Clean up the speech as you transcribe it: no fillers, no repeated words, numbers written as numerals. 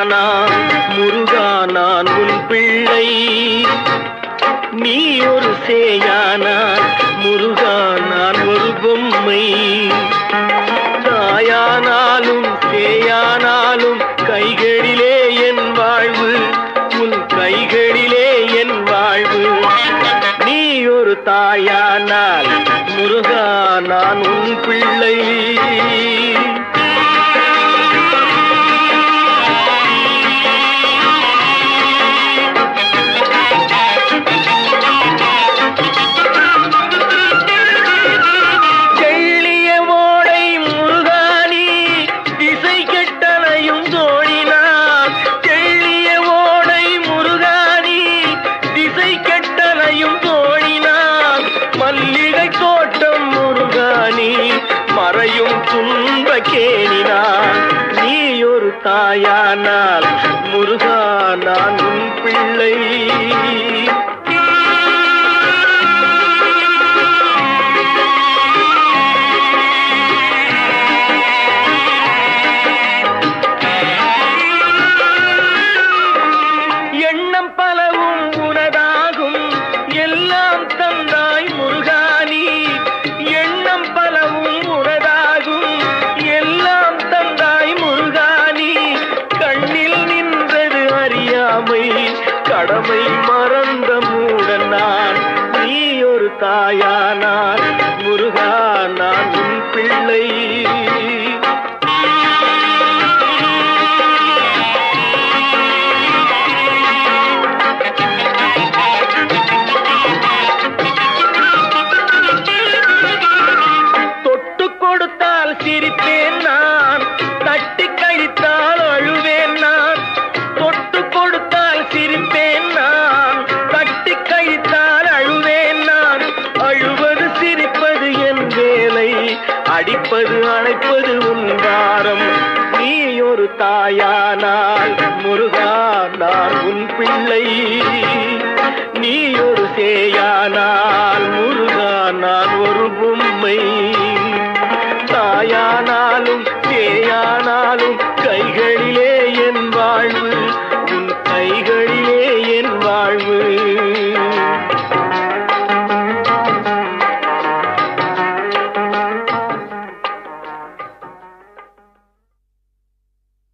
தாயானா முருகா நான் உன் பிள்ளை, நீ ஒரு சேயானா முருகா நான் ஒரு பொம்மை. தாயானாலும் சேயானாலும் கைகளிலே என் வாழ்வு, உன் கைகளிலே என் வாழ்வு. நீ ஒரு தாயானால் முருகா நான் உன் பிள்ளை. மறையும் துன்ப கேணினான் நீ ஒரு தாயானால் முருகா நான் உன் பிள்ளை. எண்ணம் பலவும் உனதாகும் எல்லாம் தந்தாய் முருகானி, எண்ணம் பலவும் உனதாகும் எல்லாம் தந்தாய் முருகானி. கண்ணில் நின்றது அறியாமை, கடமை மறந்த மூடன் நான், நீ ஒரு தாயானால் முருகா நான் உன் பிள்ளை. சிரிப்பேன் நான், தட்டி கழித்தால் அழுவேன் நான். தொட்டு கொடுத்தால் சிரிப்பேன் நான், தட்டி கழித்தால் அழுவேன் நான். அழுவது சிரிப்பது என் வேலை, அடிப்பது அணைப்பது உன் வாரம். நீ ஒரு தாயானால் முருகா நான் உன் பிள்ளை, நீ ஒரு சேயானால் முருகா நான் ஒரு பொம்மை.